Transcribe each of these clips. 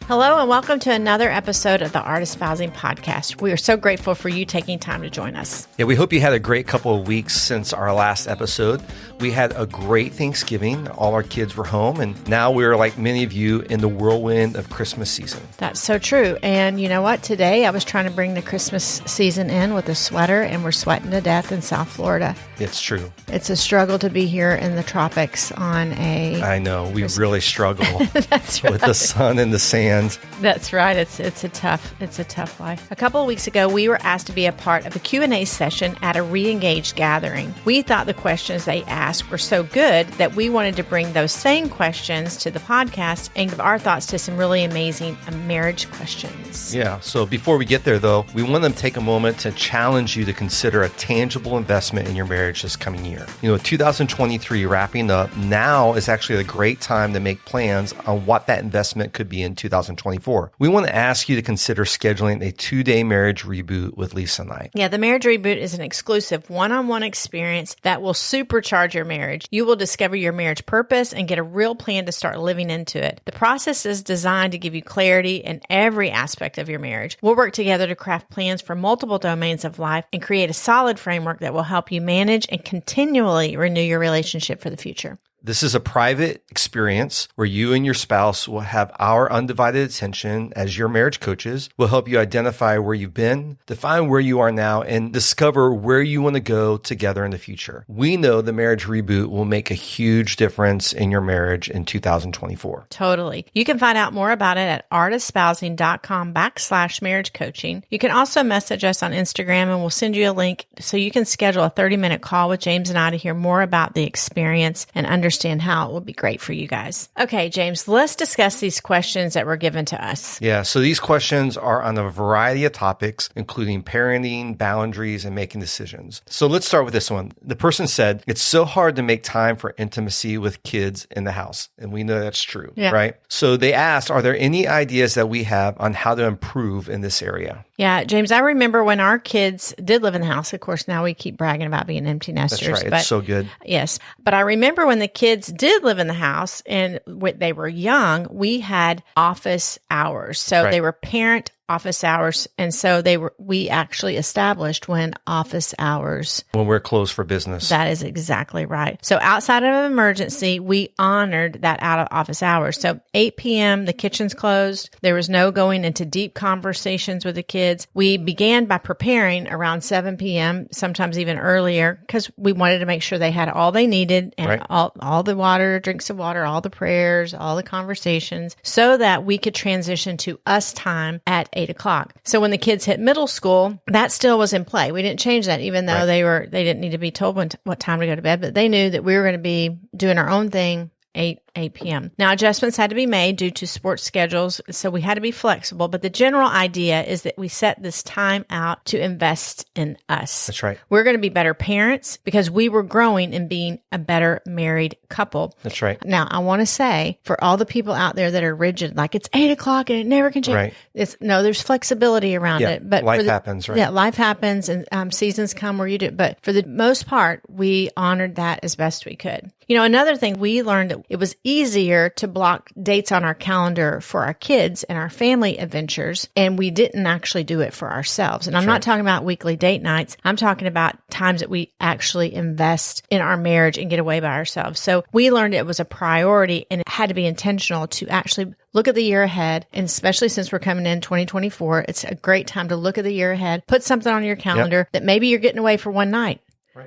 Hello and welcome to another episode of the Art of Spousing podcast. We are so grateful for you taking time to join us. Yeah, we hope you had a great couple of weeks since our last episode. We had a great Thanksgiving. All our kids were home, and now we're, like many of you, in the whirlwind of Christmas season. That's so true. And you know what? Today I was trying to bring the Christmas season in with a sweater, and we're sweating to death in South Florida. It's true. It's a struggle to be here in the tropics on a... I know. We really struggle That's right. with the sun and the sand. That's right. It's a tough life. A couple of weeks ago, we were asked to be a part of a Q&A session at a Re Engag gathering. We thought the questions they asked were so good that we wanted to bring those same questions to the podcast and give our thoughts to some really amazing marriage questions. Yeah. So before we get there, though, we want them to take a moment to challenge you to consider a tangible investment in your marriage this coming year. 2023 wrapping up, now is actually a great time to make plans on what that investment could be in 2024. We want to ask you to consider scheduling a 2-day marriage reboot with Lisa and I. Yeah, the marriage reboot is an exclusive one-on-one experience that will supercharge your marriage. You will discover your marriage purpose and get a real plan to start living into it. The process is designed to give you clarity in every aspect of your marriage. We'll work together to craft plans for multiple domains of life and create a solid framework that will help you manage and continually renew your relationship for the future. This is a private experience where you and your spouse will have our undivided attention as your marriage coaches. We'll help you identify where you've been, define where you are now, and discover where you want to go together in the future. We know the marriage reboot will make a huge difference in your marriage in 2024. Totally. You can find out more about it at artofspousing.com/marriage coaching. You can also message us on Instagram and we'll send you a link so you can schedule a 30-minute call with James and I to hear more about the experience and understand how it will be great for you guys. Okay, James, let's discuss these questions that were given to us. Yeah, so these questions are on a variety of topics, including parenting, boundaries, and making decisions. So let's start with this one. The person said, it's so hard to make time for intimacy with kids in the house. And we know that's true, right? So they asked, are there any ideas that we have on how to improve in this area? Yeah, James, I remember when our kids did live in the house. Of course, now we keep bragging about being empty nesters. That's right. It's so good. Yes. But I remember when the kids did live in the house and when they were young, we had office hours. So they were parent office hours. And so we actually established when office hours. When we're closed for business. That is exactly right. So outside of an emergency, we honored that out of office hours. So 8 p.m., the kitchen's closed. There was no going into deep conversations with the kids. We began by preparing around 7 p.m., sometimes even earlier, because we wanted to make sure they had all they needed and all the water, drinks of water, all the prayers, all the conversations, so that we could transition to us time at 8 o'clock. So when the kids hit middle school, that still was in play. We didn't change that, even though they didn't need to be told what time to go to bed, but they knew that we were going to be doing our own thing 8 p.m. Now, adjustments had to be made due to sports schedules, so we had to be flexible, but the general idea is that we set this time out to invest in us. That's right. We're going to be better parents because we were growing and being a better married couple. That's right. Now, I want to say, for all the people out there that are rigid, like it's 8 o'clock and it never can change. Right. There's flexibility around it. But life happens, right? Yeah, life happens and seasons come where you do. But for the most part, we honored that as best we could. Another thing we learned, that it was easier to block dates on our calendar for our kids and our family adventures, and we didn't actually do it for ourselves. And I'm not talking about weekly date nights. I'm talking about times that we actually invest in our marriage and get away by ourselves. So we learned it was a priority and it had to be intentional to actually look at the year ahead. And especially since we're coming in 2024, it's a great time to look at the year ahead, put something on your calendar that maybe you're getting away for one night.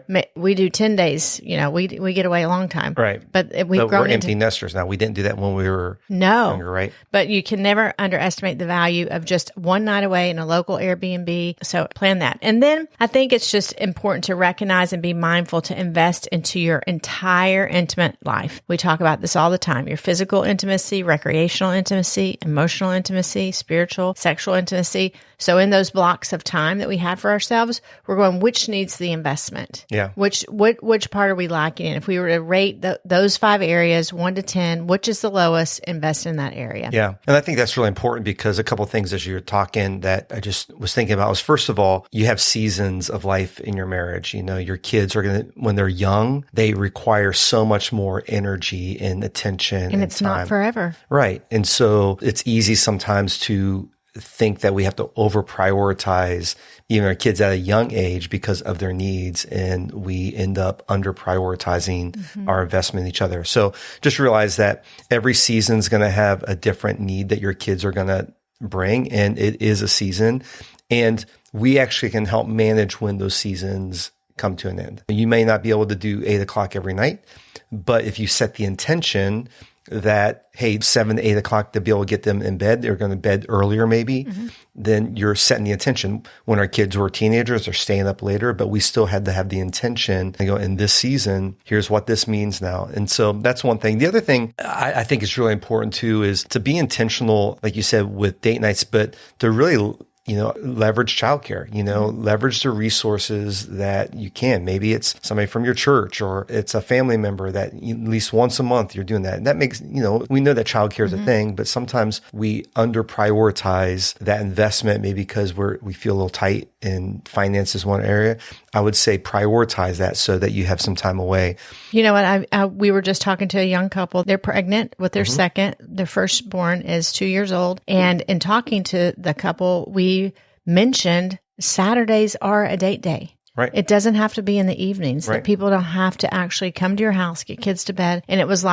Right. We do 10 days, we get away a long time. Right. But we're empty nesters now. We didn't do that when we were younger, right? But you can never underestimate the value of just one night away in a local Airbnb. So plan that. And then I think it's just important to recognize and be mindful to invest into your entire intimate life. We talk about this all the time. Your physical intimacy, recreational intimacy, emotional intimacy, spiritual, sexual intimacy. So in those blocks of time that we had for ourselves, we're going, which needs the investment? it. Yeah. Which part are we lacking in? If we were to rate those 5 areas, 1 to 10, which is the lowest, invest in that area. Yeah. And I think that's really important because a couple of things as you're talking that I just was thinking about was, first of all, you have seasons of life in your marriage. You know, your kids are going to, when they're young, they require so much more energy and attention. And it's time. Not forever. Right. And so it's easy sometimes to think that we have to over prioritize even our kids at a young age because of their needs. And we end up under prioritizing our investment in each other. So just realize that every season's going to have a different need that your kids are going to bring. And it is a season. And we actually can help manage when those seasons come to an end. You may not be able to do 8 o'clock every night, but if you set the intention that, hey, 7 to 8 o'clock to be able to get them in bed, they're going to bed earlier maybe, then you're setting the intention. When our kids were teenagers, they're staying up later, but we still had to have the intention to go, in this season, here's what this means now. And so that's one thing. The other thing I think is really important too is to be intentional, like you said, with date nights, but to really leverage childcare, leverage the resources that you can. Maybe it's somebody from your church or it's a family member that at least once a month you're doing that. And that makes, we know that childcare is a thing, but sometimes we under prioritize that investment maybe because we feel a little tight in finances one area. I would say prioritize that so that you have some time away. You know what? We were just talking to a young couple. They're pregnant with their second. Their firstborn is 2 years old. And in talking to the couple, we mentioned Saturdays are a date day. Right. It doesn't have to be in the evenings. Right. That people don't have to actually come to your house, get kids to bed. And it was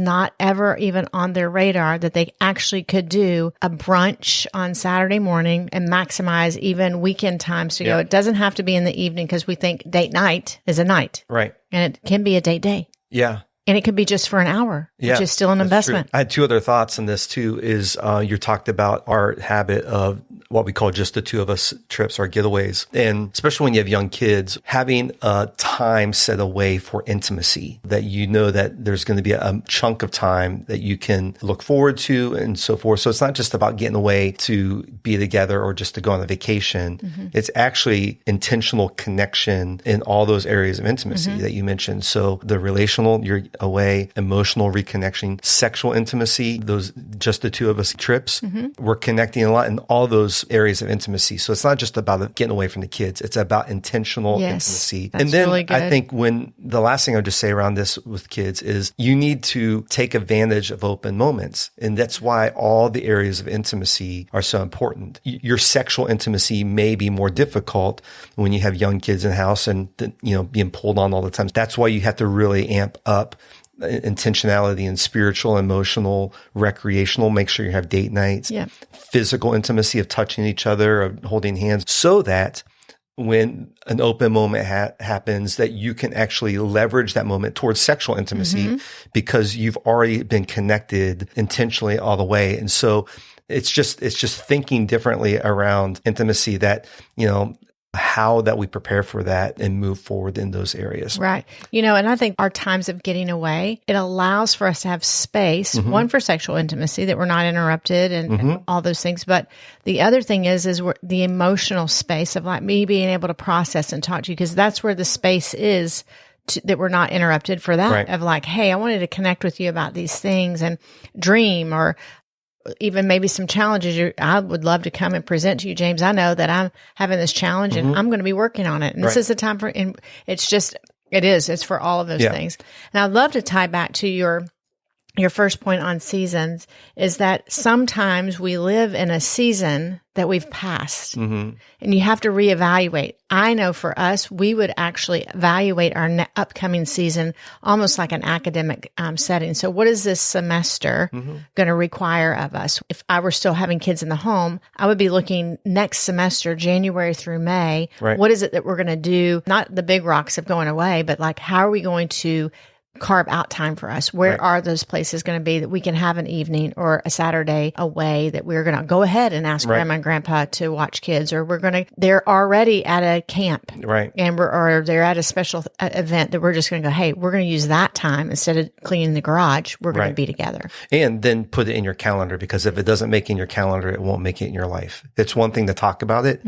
not ever even on their radar that they actually could do a brunch on Saturday morning and maximize even weekend times to go. It doesn't have to be in the evening because we think date night is a night. Right. And it can be a date day. Yeah. And it could be just for an hour, which is still an investment. True. I had 2 other thoughts on this too, is you talked about our habit of what we call just the 2 of us trips, our getaways. And especially when you have young kids, having a time set away for intimacy that that there's going to be a chunk of time that you can look forward to and so forth. So it's not just about getting away to be together or just to go on a vacation. It's actually intentional connection in all those areas of intimacy that you mentioned. So the relational, you're away, emotional reconnection, sexual intimacy, those just the 2 of us trips, we're connecting a lot in all those areas of intimacy. So it's not just about getting away from the kids. It's about intentional intimacy. That's and then really good. I think the last thing I'll just say around this with kids is you need to take advantage of open moments. And that's why all the areas of intimacy are so important. Your sexual intimacy may be more difficult when you have young kids in the house and, being pulled on all the time. That's why you have to really amp up intentionality and spiritual, emotional, recreational. Make sure you have date nights, physical intimacy of touching each other, of holding hands, so that when an open moment happens, that you can actually leverage that moment towards sexual intimacy because you've already been connected intentionally all the way. And so it's just thinking differently around intimacy that, how that we prepare for that and move forward in those areas. Right. And I think our times of getting away, it allows for us to have space, one for sexual intimacy, that we're not interrupted and all those things. But the other thing is the emotional space of me being able to process and talk to you, because that's where the space is that we're not interrupted for that of hey, I wanted to connect with you about these things and dream, or even maybe some challenges I would love to come and present to you, James. I know that I'm having this challenge and I'm going to be working on it. And this is the time for, and it's for all of those things. And I'd love to tie back to your first point on seasons, is that sometimes we live in a season that we've passed and you have to reevaluate. I know for us, we would actually evaluate our upcoming season almost like an academic setting. So what is this semester going to require of us? If I were still having kids in the home, I would be looking next semester, January through May. What is it that we're going to do? Not the big rocks of going away, but how are we going to carve out time for us? Where are those places going to be that we can have an evening or a Saturday away that we're going to go ahead and ask grandma and grandpa to watch kids, or they're already at a camp. Right. And or they're at a special event that we're just going to go, hey, we're going to use that time instead of cleaning the garage. We're going to be together. And then put it in your calendar, because if it doesn't make it in your calendar, it won't make it in your life. It's one thing to talk about it.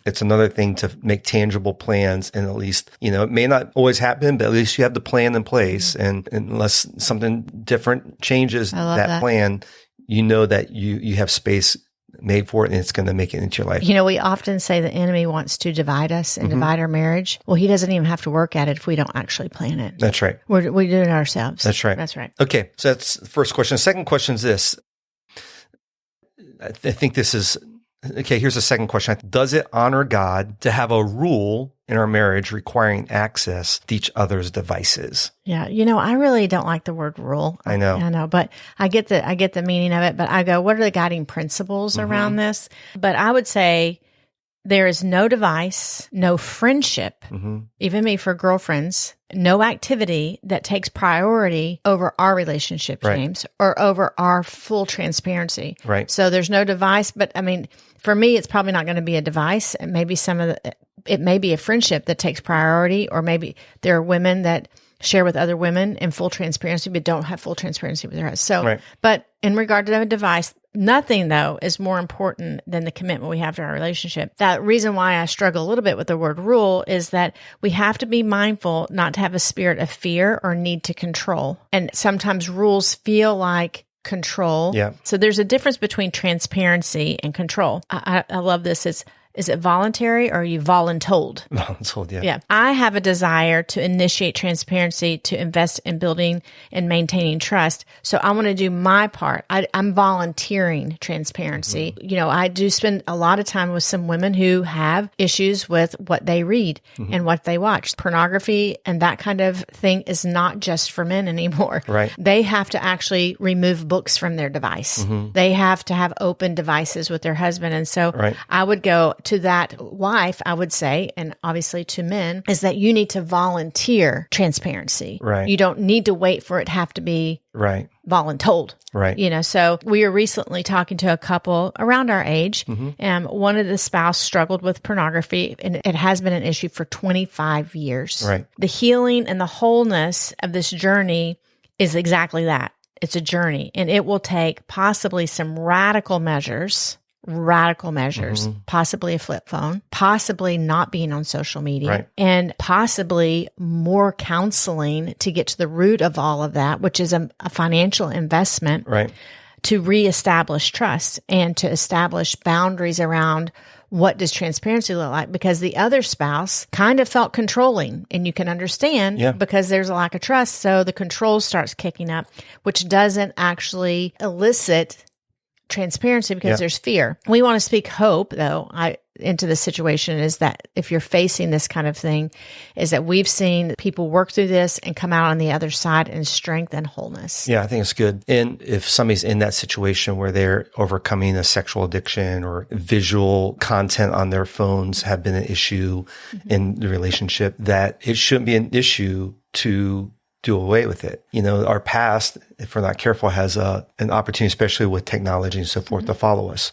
It's another thing to make tangible plans. And at least, it may not always happen, but at least you have the plan in place. And unless something different changes that plan, that you have space made for it, and it's going to make it into your life. We often say the enemy wants to divide us and divide our marriage. Well, he doesn't even have to work at it if we don't actually plan it. That's right. We're doing it ourselves. That's right. That's right. Okay. So that's the first question. The second question is this. I think this is, okay, here's the second question. Does it honor God to have a rule in our marriage requiring access to each other's devices? Yeah. I really don't like the word rule. I know, but I get the meaning of it, but I go, what are the guiding principles around this? But I would say there is no device, no friendship, even me for girlfriends, no activity that takes priority over our relationship, James, or over our full transparency. Right. So there's no device, but I mean, for me, it's probably not going to be a device. And maybe it may be a friendship that takes priority, or maybe there are women that share with other women in full transparency, but don't have full transparency with their husband. So, but in regard to a device, nothing though is more important than the commitment we have to our relationship. That reason why I struggle a little bit with the word rule is that we have to be mindful not to have a spirit of fear or need to control. And sometimes rules feel like control. Yeah. So there's a difference between transparency and control. I love this. Is it voluntary or are you voluntold? Voluntold, yeah. Yeah. I have a desire to initiate transparency, to invest in building and maintaining trust. So I want to do my part. I'm volunteering transparency. I do spend a lot of time with some women who have issues with what they read and what they watch. Pornography and that kind of thing is not just for men anymore. Right. They have to actually remove books from their device. They have to have open devices with their husband. And so I would go to that wife, I would say, and obviously to men, is that you need to volunteer transparency. Right. You don't need to wait for it to have to be voluntold. Right. So we were recently talking to a couple around our age, and one of the spouse struggled with pornography, and it has been an issue for 25 years. Right. The healing and the wholeness of this journey is exactly that. It's a journey, and it will take possibly some radical measures, possibly a flip phone, possibly not being on social media, and possibly more counseling to get to the root of all of that, which is a financial investment to reestablish trust and to establish boundaries around what does transparency look like, because the other spouse kind of felt controlling, and you can understand because there's a lack of trust. So the control starts kicking up, which doesn't actually elicit transparency because there's fear. We want to speak hope, though, into the situation, is that if you're facing this kind of thing, is that we've seen people work through this and come out on the other side in strength and wholeness. Yeah, I think it's good. And if somebody's in that situation where they're overcoming a sexual addiction or visual content on their phones have been an issue in the relationship, that it shouldn't be an issue to do away with it. Our past, if we're not careful, has an opportunity, especially with technology and so forth, to follow us.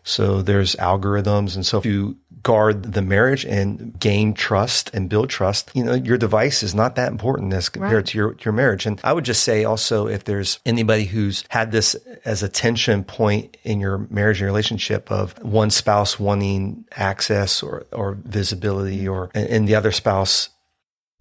So there's algorithms. And so to guard the marriage and gain trust and build trust, your device is not that important as compared to your marriage. And I would just say also, if there's anybody who's had this as a tension point in your marriage and relationship of one spouse wanting access or visibility, and the other spouse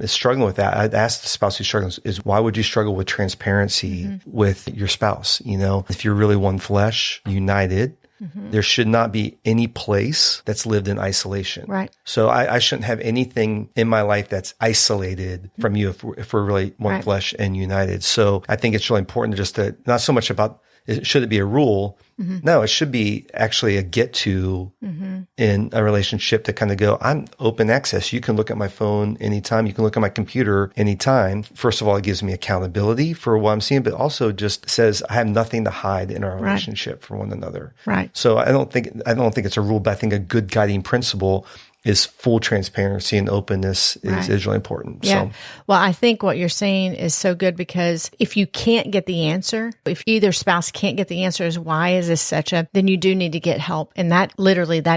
is struggling with that, I'd ask the spouse who's struggling is, why would you struggle with transparency with your spouse? If you're really one flesh, united, there should not be any place that's lived in isolation. Right. So I shouldn't have anything in my life that's isolated from you if we're really one flesh and united. So I think it's really important just to, not so much about, should it be a rule? No, it should be actually a get to in a relationship to kind of go, I'm open access. You can look at my phone anytime. You can look at my computer anytime. First of all, it gives me accountability for what I'm seeing, but also just says I have nothing to hide in our relationship for one another. Right. So I don't think it's a rule, but I think a good guiding principle is full transparency and openness is really important. Yeah. So, well, I think what you're saying is so good, because if you can't get the answer, if either spouse can't get the answer as why is this then you do need to get help. And that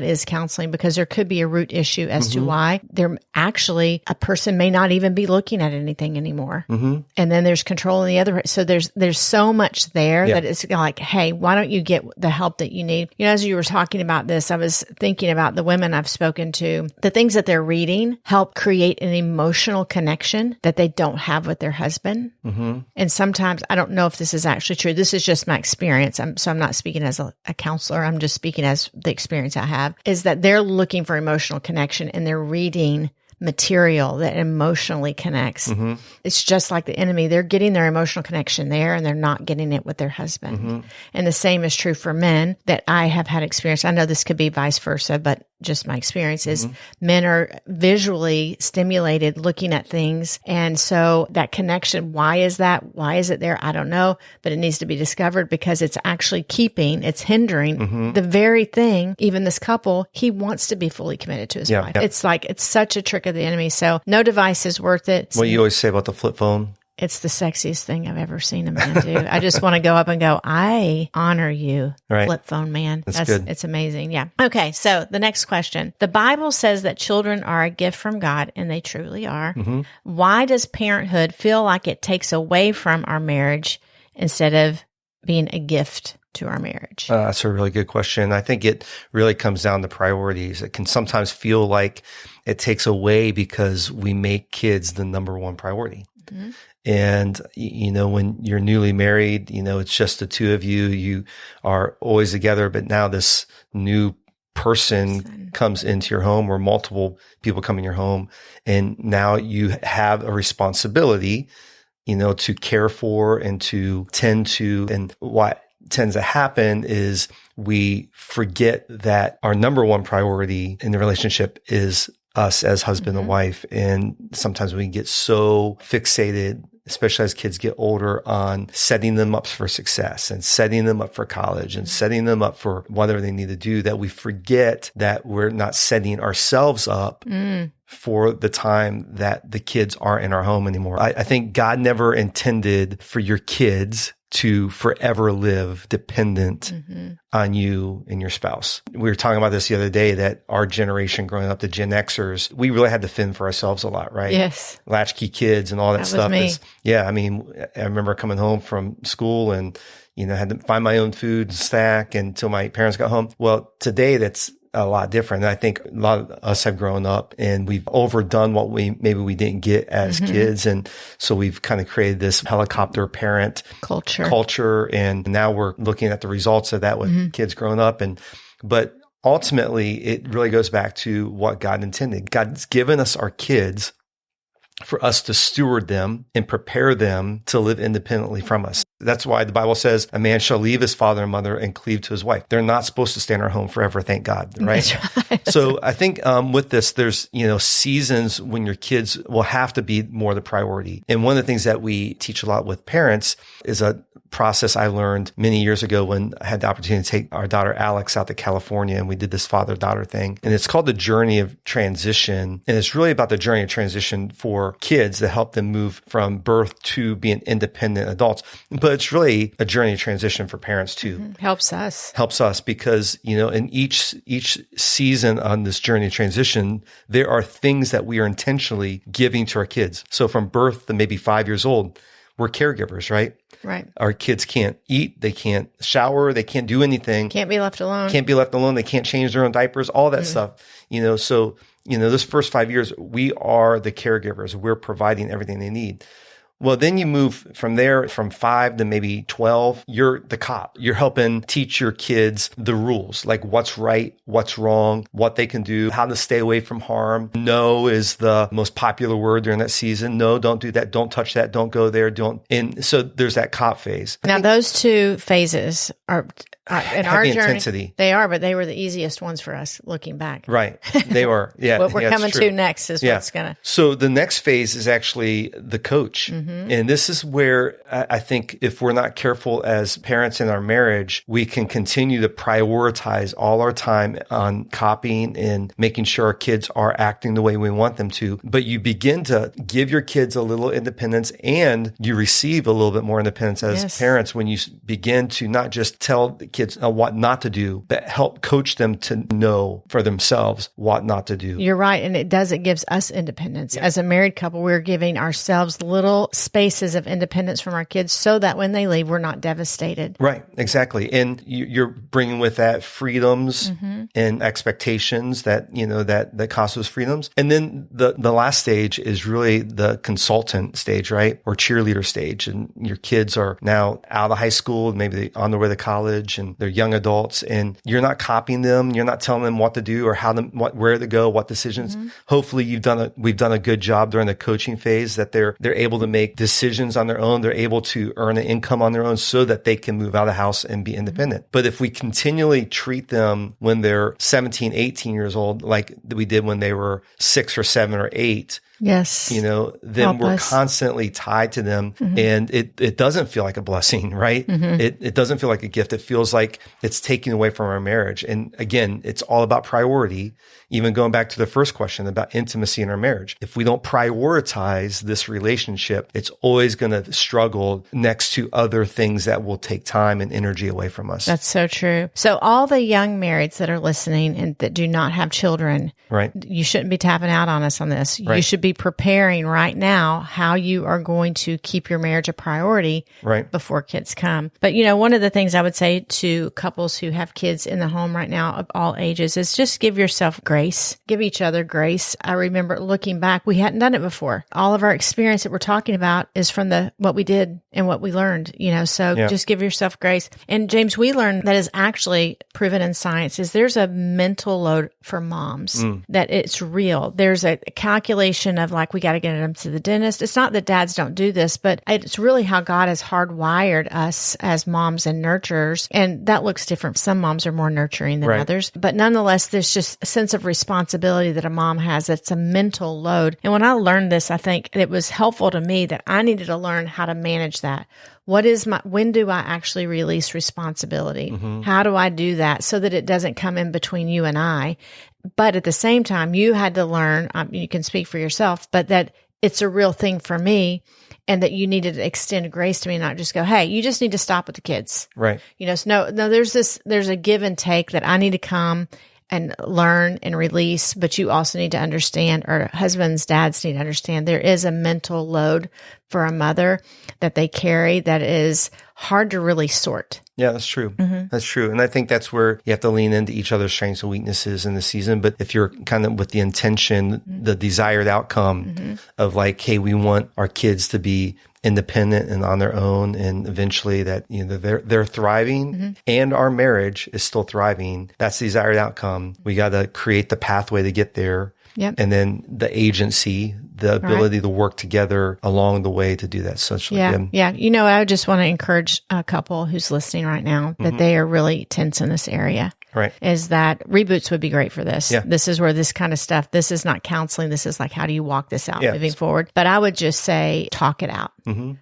is counseling, because there could be a root issue as to why there actually a person may not even be looking at anything anymore. And then there's control on the other. So there's so much there that it's like, hey, why don't you get the help that you need? You know, as you were talking about this, I was thinking about the women I've spoken to. The things that they're reading help create an emotional connection that they don't have with their husband. And sometimes, I don't know if this is actually true. This is just my experience. So I'm not speaking as a counselor. I'm just speaking as the experience I have, is that they're looking for emotional connection and they're reading material that emotionally connects. It's just like the enemy. They're getting their emotional connection there and they're not getting it with their husband. And the same is true for men that I have had experience. I know this could be vice versa, but just my experience is men are visually stimulated looking at things. And so that connection, why is that? Why is it there? I don't know, but it needs to be discovered, because it's actually it's hindering the very thing. Even this couple, he wants to be fully committed to his wife. It's like, it's such a trick of the enemy. So no device is worth it. What you always say about the flip phone? It's the sexiest thing I've ever seen a man do. I just want to go up and go, I honor you, flip phone man. That's good. It's amazing. Yeah. Okay. So the next question. The Bible says that children are a gift from God, and they truly are. Why does parenthood feel like it takes away from our marriage instead of being a gift to our marriage? That's a really good question. I think it really comes down to priorities. It can sometimes feel like it takes away because we make kids the number one priority. And, you know, when you're newly married, you know, it's just the two of you, you are always together, but now this new person comes into your home, or multiple people come in your home. And now you have a responsibility, you know, to care for and to tend to. And what tends to happen is we forget that our number one priority in the relationship is us as husband and wife. And sometimes we get so fixated, especially as kids get older, on setting them up for success and setting them up for college and setting them up for whatever they need to do, that we forget that we're not setting ourselves up for the time that the kids aren't in our home anymore. I think God never intended for your kids to forever live dependent on you and your spouse. We were talking about this the other day, that our generation growing up, the Gen Xers, we really had to fend for ourselves a lot, right? Yes. Latchkey kids and all that stuff. I mean, I remember coming home from school and, you know, had to find my own food and snack until my parents got home. Well, today that's a lot different. And I think a lot of us have grown up and we've overdone what maybe we didn't get as kids. And so we've kind of created this helicopter parent culture. And now we're looking at the results of that with kids growing up. But ultimately, it really goes back to what God intended. God's given us our kids for us to steward them and prepare them to live independently from us. That's why the Bible says a man shall leave his father and mother and cleave to his wife. They're not supposed to stay in our home forever, thank God, right? That's right. So I think with this, there's, you know, seasons when your kids will have to be more the priority. And one of the things that we teach a lot with parents is a process I learned many years ago when I had the opportunity to take our daughter Alex out to California, and we did this father-daughter thing. And it's called the journey of transition. And it's really about the journey of transition for kids to help them move from birth to being independent adults. But it's really a journey of transition for parents too. Helps us because, you know, in each season on this journey of transition, there are things that we are intentionally giving to our kids. So from birth to maybe 5 years old, we're caregivers, right? Right. Our kids can't eat. They can't shower. They can't do anything. Can't be left alone. They can't change their own diapers, all that stuff. You know, so, you know, this first 5 years, we are the caregivers. We're providing everything they need. Well, then you move from there, from 5 to maybe 12, you're the cop. You're helping teach your kids the rules, like what's right, what's wrong, what they can do, how to stay away from harm. No is the most popular word during that season. No, don't do that. Don't touch that. Don't go there. And so there's that cop phase. Now, those two phases are in our journey, intensity. They are, but they were the easiest ones for us looking back. Right. They were. Yeah. What we're coming to next is what's going to. So the next phase is actually the coach. And this is where I think if we're not careful as parents in our marriage, we can continue to prioritize all our time on copying and making sure our kids are acting the way we want them to. But you begin to give your kids a little independence, and you receive a little bit more independence as parents when you begin to not just tell the kids what not to do, but help coach them to know for themselves what not to do. You're right. And it gives us independence. As a married couple, we're giving ourselves little spaces of independence from our kids so that when they leave, we're not devastated. Right. Exactly. And you're bringing with that freedoms and expectations that, that cost those freedoms. And then the last stage is really the consultant stage, right? Or cheerleader stage. And your kids are now out of high school, maybe they're on their way to college, and they're young adults, and you're not copying them. You're not telling them what to do or where to go, what decisions. Hopefully we've done a good job during the coaching phase that they're able to make decisions on their own. They're able to earn an income on their own so that they can move out of the house and be independent. But if we continually treat them when they're 17, 18 years old, like we did when they were 6 or 7 or 8, then we're constantly tied to them, and it doesn't feel like a blessing, right? It doesn't feel like a gift. It feels like it's taking away from our marriage. And again, it's all about priority. Even going back to the first question about intimacy in our marriage, if we don't prioritize this relationship, it's always going to struggle next to other things that will take time and energy away from us. That's so true. So all the young marrieds that are listening and that do not have children, right? You shouldn't be tapping out on us on this. Right. You should be preparing right now how you are going to keep your marriage a priority before kids come. But, one of the things I would say to couples who have kids in the home right now of all ages is just give yourself grace. Give each other grace. I remember looking back, we hadn't done it before. All of our experience that we're talking about is from what we did and what we learned, so just give yourself grace. And James, we learned that is actually proven in science is there's a mental load for moms, that it's real. There's a calculation of we got to get them to the dentist. It's not that dads don't do this, but it's really how God has hardwired us as moms and nurturers. And that looks different. Some moms are more nurturing than others, but nonetheless, there's just a sense of responsibility that a mom has. It's a mental load. And when I learned this, I think it was helpful to me that I needed to learn how to manage that. When do I actually release responsibility? How do I do that so that it doesn't come in between you and I? But at the same time, you had to learn, you can speak for yourself, but that it's a real thing for me, and that you needed to extend grace to me, not just go, hey, you just need to stop with the kids. Right. So no, there's a give and take that I need to come and learn and release, but you also need to understand, or husbands, dads need to understand, there is a mental load for a mother that they carry that is hard to really sort. Yeah, that's true. That's true. And I think that's where you have to lean into each other's strengths and weaknesses in the season. But if you're kind of with the intention, the desired outcome of hey, we want our kids to be independent and on their own, and eventually that they're thriving and our marriage is still thriving. That's the desired outcome. We got to create the pathway to get there. Yep. And then the agency, the ability to work together along the way to do that. Good. Yeah. I just want to encourage a couple who's listening right now that they are really tense in this area. Right. Is that reboots would be great for this. Yeah. This is where this kind of stuff, this is not counseling. This is how do you walk this out moving forward? But I would just say, talk it out.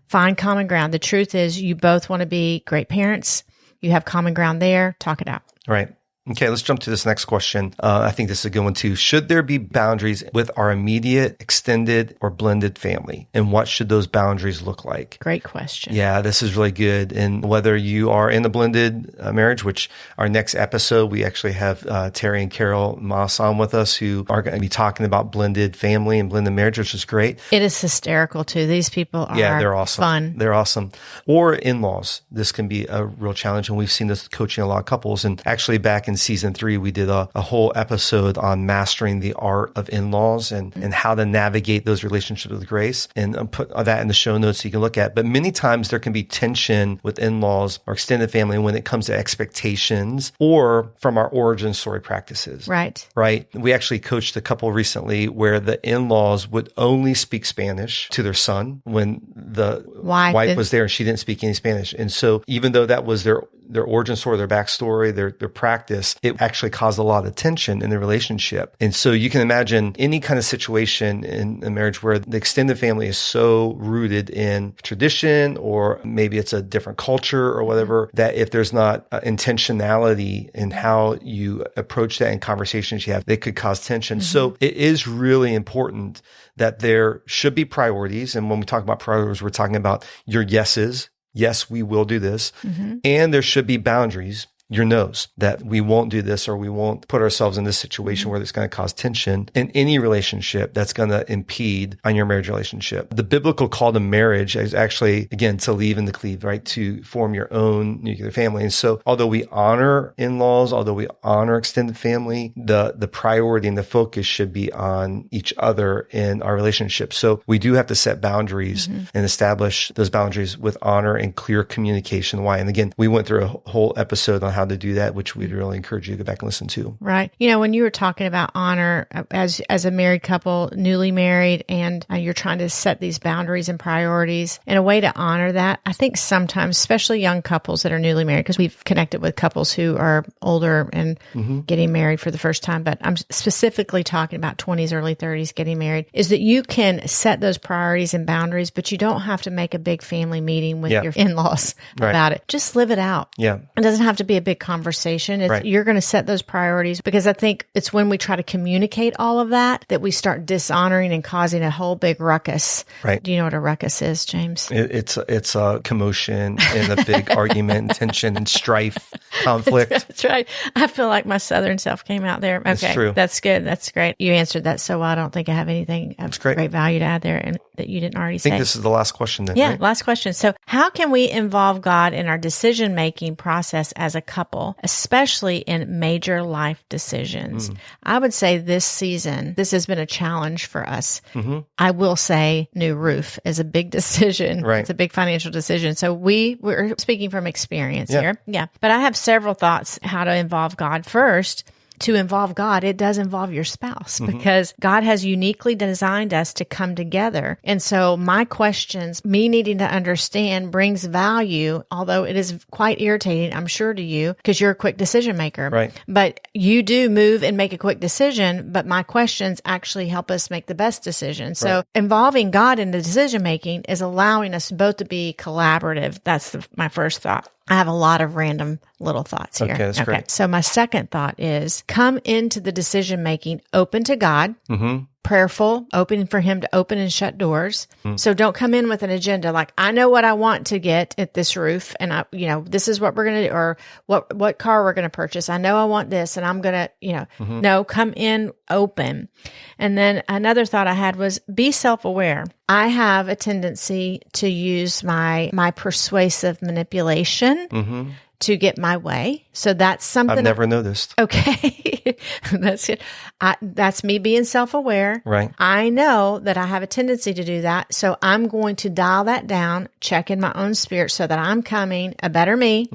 Find common ground. The truth is you both want to be great parents. You have common ground there. Talk it out. Right. Okay, let's jump to this next question. I think this is a good one too. Should there be boundaries with our immediate, extended, or blended family? And what should those boundaries look like? Great question. Yeah, this is really good. And whether you are in a blended marriage, which our next episode, we actually have Terry and Carol Moss on with us, who are going to be talking about blended family and blended marriage, which is great. It is hysterical too. These people are they're awesome. Fun. They're awesome. Or in-laws. This can be a real challenge. And we've seen this coaching a lot of couples. And actually back in season 3, we did a whole episode on mastering the art of in-laws and how to navigate those relationships with grace, and I'll put that in the show notes so you can look at. But many times there can be tension with in-laws or extended family when it comes to expectations or from our origin story practices. Right. We actually coached a couple recently where the in-laws would only speak Spanish to their son when the wife was there and she didn't speak any Spanish. And so even though that was their their origin story, their backstory, their practice, it actually caused a lot of tension in the relationship. And so you can imagine any kind of situation in a marriage where the extended family is so rooted in tradition, or maybe it's a different culture or whatever, that if there's not intentionality in how you approach that in conversations you have, they could cause tension. So it is really important that there should be priorities. And when we talk about priorities, we're talking about your yeses. Yes, we will do this. And there should be boundaries, your no's, that we won't do this, or we won't put ourselves in this situation where it's going to cause tension in any relationship that's going to impede on your marriage relationship. The biblical call to marriage is actually, again, to leave and to cleave, right? To form your own nuclear family. And so although we honor in-laws, although we honor extended family, the priority and the focus should be on each other in our relationship. So we do have to set boundaries and establish those boundaries with honor and clear communication. Why? And again, we went through a whole episode on how to do that, which we'd really encourage you to go back and listen to. Right. You know, when you were talking about honor as a married couple, newly married, and you're trying to set these boundaries and priorities, and a way to honor that, I think sometimes, especially young couples that are newly married, because we've connected with couples who are older and getting married for the first time, but I'm specifically talking about 20s, early 30s getting married, is that you can set those priorities and boundaries, but you don't have to make a big family meeting with your in-laws about it. Just live it out. Yeah. It doesn't have to be a big conversation. You're going to set those priorities, because I think it's when we try to communicate all of that we start dishonoring and causing a whole big ruckus. Right. Do you know what a ruckus is, James? It's a commotion and a big argument, tension and strife, conflict. That's right. I feel like my Southern self came out there. Okay. That's true. That's good. That's great. You answered that so well. I don't think I have anything of great value to add there and that you didn't already say. I think this is the last question then, Yeah, right? last question. So how can we involve God in our decision-making process as a couple, especially in major life decisions? I would say this season, this has been a challenge for us. I will say new roof is a big decision. Right. It's a big financial decision. So we're speaking from experience here. Yeah. But I have several thoughts how to involve God. First, to involve God, it does involve your spouse, because God has uniquely designed us to come together. And so my questions, me needing to understand, brings value, although it is quite irritating, I'm sure, to you, because you're a quick decision maker. Right. But you do move and make a quick decision, but my questions actually help us make the best decision. So involving God in the decision making is allowing us both to be collaborative. That's my first thought. I have a lot of random little thoughts here. Okay, that's great. So my second thought is come into the decision making open to God, prayerful, open for Him to open and shut doors. So don't come in with an agenda like, I know what I want to get at this roof, and this is what we're going to do, or what car we're going to purchase. I know I want this, and I'm going to, no, come in open. And then another thought I had was be self-aware. I have a tendency to use my persuasive manipulation to get my way. So that's something I've never noticed. Okay. That's it. That's me being self-aware. Right. I know that I have a tendency to do that. So I'm going to dial that down, check in my own spirit so that I'm coming. A better me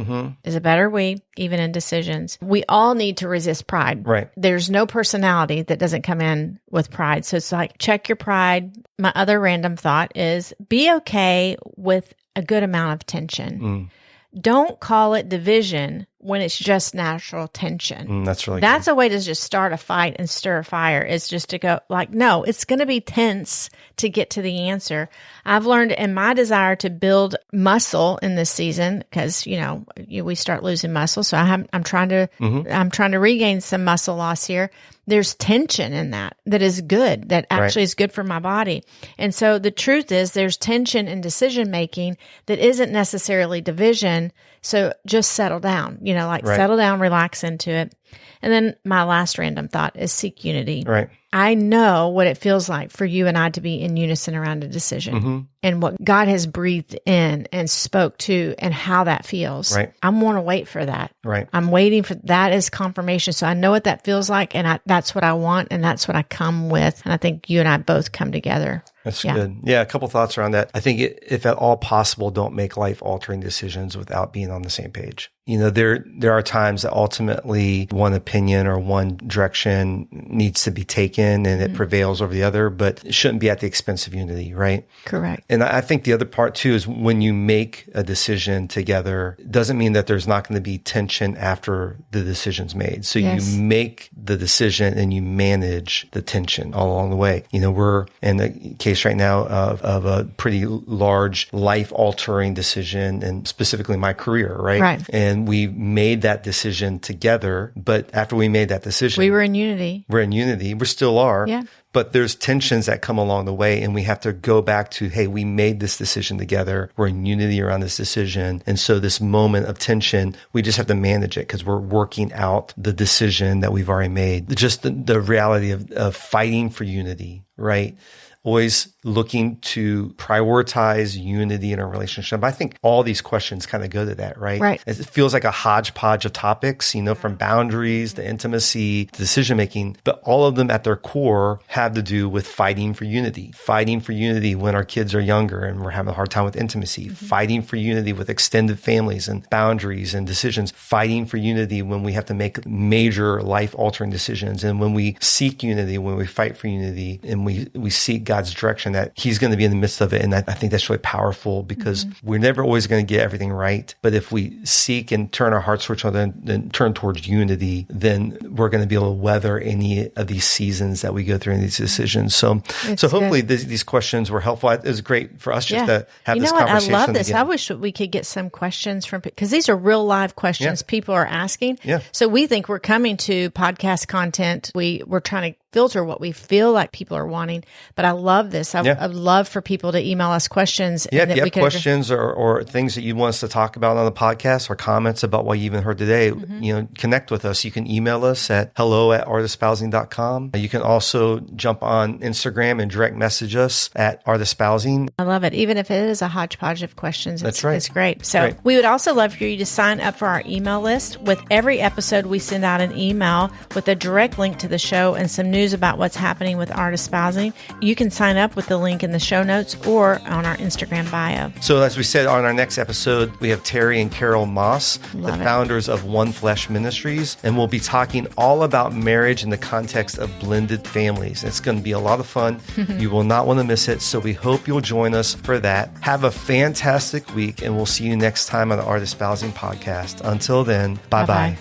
is a better we, even in decisions. We all need to resist pride. Right. There's no personality that doesn't come in with pride. So it's like, check your pride. My other random thought is be okay with a good amount of tension. Don't call it division when it's just natural tension. That's really That's good. a way to just start a fight and stir a fire, is just to go like, no, it's going to be tense to get to the answer. I've learned in my desire to build muscle in this season, because, we start losing muscle. So I'm trying to regain some muscle loss here. There's tension in that is good, that actually is good for my body. And so the truth is there's tension in decision making that isn't necessarily division. So just settle down, settle down, relax into it. And then my last random thought is seek unity. Right. I know what it feels like for you and I to be in unison around a decision and what God has breathed in and spoke to and how that feels. Right. I want to wait for that. Right. I'm waiting for that as confirmation. So I know what that feels like, and that's what I want, and that's what I come with. And I think you and I both come together. That's good. Yeah, a couple thoughts around that. I think if at all possible, don't make life-altering decisions without being on the same page. there are times that ultimately one opinion or one direction needs to be taken and it prevails over the other, but it shouldn't be at the expense of unity, right? Correct. And I think the other part too is when you make a decision together, it doesn't mean that there's not going to be tension after the decision's made. So you make the decision and you manage the tension all along the way. We're in a case right now of a pretty large life-altering decision, and specifically my career, right? Right. And we made that decision together, but after we made that decision, we were in unity. We're in unity. We still are. Yeah. But there's tensions that come along the way, and we have to go back to, hey, we made this decision together. We're in unity around this decision. And so this moment of tension, we just have to manage it because we're working out the decision that we've already made. Just the reality of fighting for unity, right? Always looking to prioritize unity in a relationship. I think all these questions kind of go to that, right? Right. It feels like a hodgepodge of topics, from boundaries to intimacy to decision-making, but all of them at their core have to do with fighting for unity when our kids are younger and we're having a hard time with intimacy, fighting for unity with extended families and boundaries and decisions, fighting for unity when we have to make major life-altering decisions, and when we seek unity, when we fight for unity, and we seek God's direction, that He's going to be in the midst of it. And I think that's really powerful because we're never always going to get everything right. But if we seek and turn our hearts towards each other and turn towards unity, then we're going to be able to weather any of these seasons that we go through in these decisions. So hopefully these questions were helpful. It was great for us just to have this conversation. I love this. Again. I wish we could get some questions from, because these are real live questions people are asking. Yeah. So we think we're coming to podcast content. We're trying to filter what we feel like people are wanting. But I love this. I'd love for people to email us questions. Yeah, if you have questions or things that you want us to talk about on the podcast or comments about what you even heard today, connect with us. You can email us at hello@artespousing.com. You can also jump on Instagram and direct message us at artespousing. I love it. Even if it is a hodgepodge of questions, That's right. It's great. So we would also love for you to sign up for our email list. With every episode, we send out an email with a direct link to the show and some news about what's happening with Art Espousing. You can sign up with the link in the show notes or on our Instagram bio. So as we said, on our next episode, we have Terry and Carol Moss, founders of One Flesh Ministries, and we'll be talking all about marriage in the context of blended families. It's going to be a lot of fun. You will not want to miss it. So we hope you'll join us for that. Have a fantastic week, and we'll see you next time on the Art Espousing podcast. Until then, bye-bye.